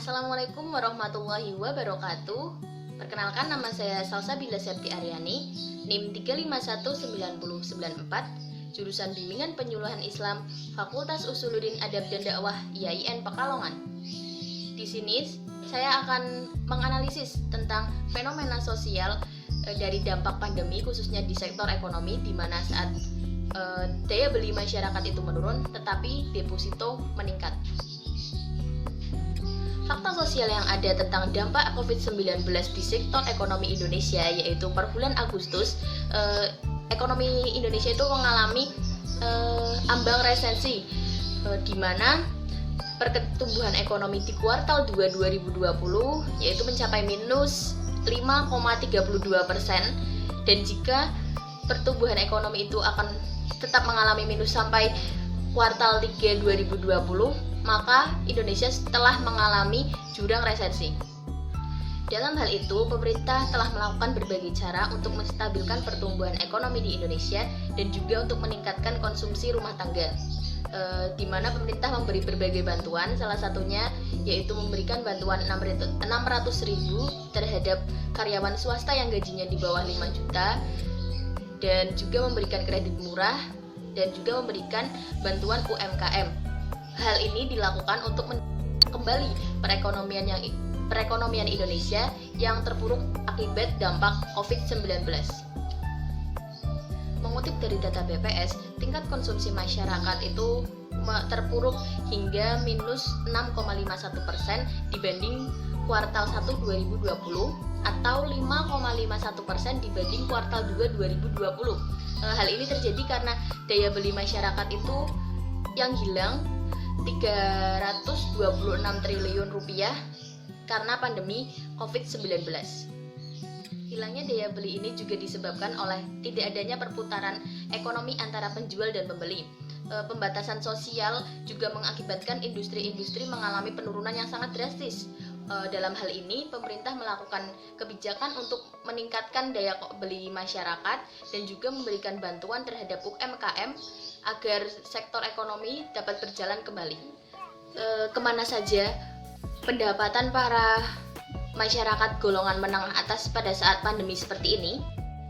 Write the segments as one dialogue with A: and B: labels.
A: Assalamualaikum warahmatullahi wabarakatuh. Perkenalkan, nama saya Salsabila Septi Aryani, NIM 3519094, jurusan Bimbingan Penyuluhan Islam, Fakultas Usuluddin Adab dan Dakwah IAIN Pekalongan. Di sini saya akan menganalisis tentang fenomena sosial dari dampak pandemi, khususnya di sektor ekonomi, di mana saat daya beli masyarakat itu menurun tetapi deposito meningkat. Fakta sosial yang ada tentang dampak COVID-19 di sektor ekonomi Indonesia, yaitu per bulan Agustus ekonomi Indonesia itu mengalami ambang resesi, di mana pertumbuhan ekonomi di kuartal 2 2020 yaitu mencapai minus 5,32%, dan jika pertumbuhan ekonomi itu akan tetap mengalami minus sampai kuartal 3 2020, maka Indonesia telah mengalami jurang resesi. Dalam hal itu, pemerintah telah melakukan berbagai cara untuk menstabilkan pertumbuhan ekonomi di Indonesia dan juga untuk meningkatkan konsumsi rumah tangga, di mana pemerintah memberi berbagai bantuan, salah satunya yaitu memberikan bantuan 600.000 terhadap karyawan swasta yang gajinya di bawah 5 juta, dan juga memberikan kredit murah, dan juga memberikan bantuan UMKM. Hal ini dilakukan untuk kembali perekonomian Indonesia yang terpuruk akibat dampak COVID-19. Mengutip dari data BPS, tingkat konsumsi masyarakat itu terpuruk hingga minus 6,51% dibanding kuartal 1 2020 atau 5,51% dibanding kuartal 2 2020. Hal ini terjadi karena daya beli masyarakat itu yang hilang 326 triliun rupiah karena pandemi COVID-19. Hilangnya daya beli ini juga disebabkan oleh tidak adanya perputaran ekonomi antara penjual dan pembeli. Pembatasan sosial juga mengakibatkan industri-industri mengalami penurunan yang sangat drastis. Dalam hal ini, pemerintah melakukan kebijakan untuk meningkatkan daya beli masyarakat dan juga memberikan bantuan terhadap UMKM agar sektor ekonomi dapat berjalan kembali. Kemana saja pendapatan para masyarakat golongan menengah atas pada saat pandemi seperti ini?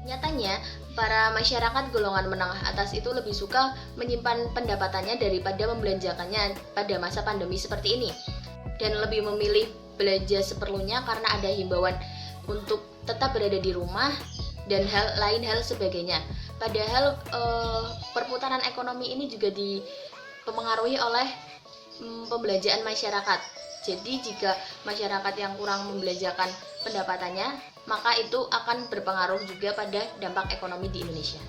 A: Nyatanya, para masyarakat golongan menengah atas itu lebih suka menyimpan pendapatannya daripada membelanjakannya pada masa pandemi seperti ini, dan lebih memilih belanja seperlunya karena ada himbauan untuk tetap berada di rumah dan lain hal sebagainya. Padahal perputaran ekonomi ini juga dipengaruhi oleh pembelanjaan masyarakat. Jadi jika masyarakat yang kurang membelanjakan pendapatannya, maka itu akan berpengaruh juga pada dampak ekonomi di Indonesia.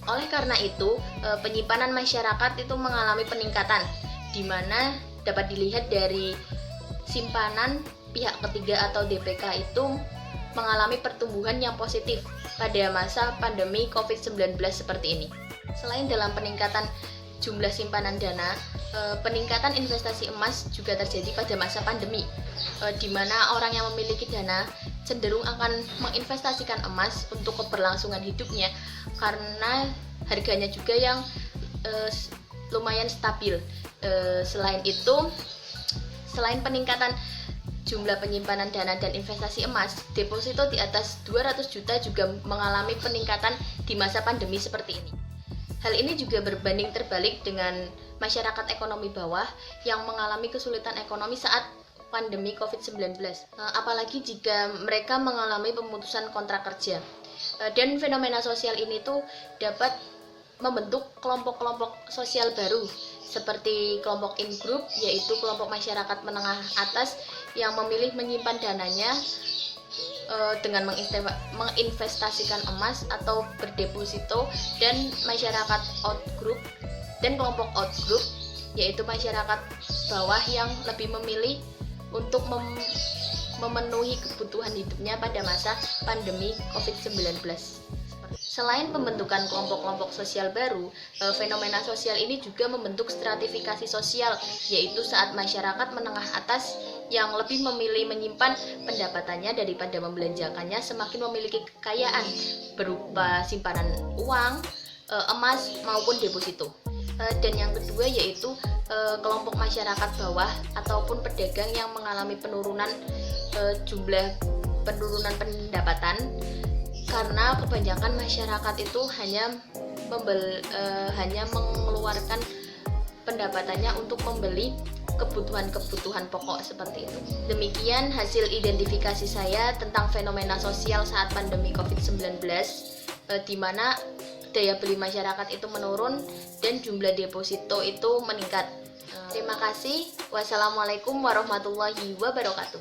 A: Oleh karena itu, penyimpanan masyarakat itu mengalami peningkatan, di mana dapat dilihat dari simpanan pihak ketiga atau DPK itu mengalami pertumbuhan yang positif pada masa pandemi COVID-19 seperti ini. Selain dalam peningkatan jumlah simpanan dana, peningkatan investasi emas juga terjadi pada masa pandemi, di mana orang yang memiliki dana cenderung akan menginvestasikan emas untuk keberlangsungan hidupnya karena harganya juga yang lumayan stabil. Selain itu, selain peningkatan jumlah penyimpanan dana dan investasi emas, deposito di atas 200 juta juga mengalami peningkatan di masa pandemi seperti ini. Hal ini juga berbanding terbalik dengan masyarakat ekonomi bawah yang mengalami kesulitan ekonomi saat pandemi COVID-19, apalagi jika mereka mengalami pemutusan kontrak kerja. Dan fenomena sosial ini tuh dapat membentuk kelompok-kelompok sosial baru, seperti kelompok in-group, yaitu kelompok masyarakat menengah atas yang memilih menyimpan dananya dengan menginvestasikan emas atau berdeposito, dan masyarakat out-group dan kelompok out-group, yaitu masyarakat bawah yang lebih memilih untuk memenuhi kebutuhan hidupnya pada masa pandemi COVID-19. Selain pembentukan kelompok-kelompok sosial baru, fenomena sosial ini juga membentuk stratifikasi sosial, yaitu saat masyarakat menengah atas yang lebih memilih menyimpan pendapatannya daripada membelanjakannya semakin memiliki kekayaan berupa simpanan uang, emas maupun deposito. Dan yang kedua yaitu kelompok masyarakat bawah ataupun pedagang yang mengalami penurunan jumlah penurunan pendapatan, karena kebanyakan masyarakat itu hanya mengeluarkan pendapatannya untuk membeli kebutuhan-kebutuhan pokok seperti itu. Demikian hasil identifikasi saya tentang fenomena sosial saat pandemi COVID-19, di mana daya beli masyarakat itu menurun dan jumlah deposito itu meningkat. Terima kasih. Wassalamualaikum warahmatullahi wabarakatuh.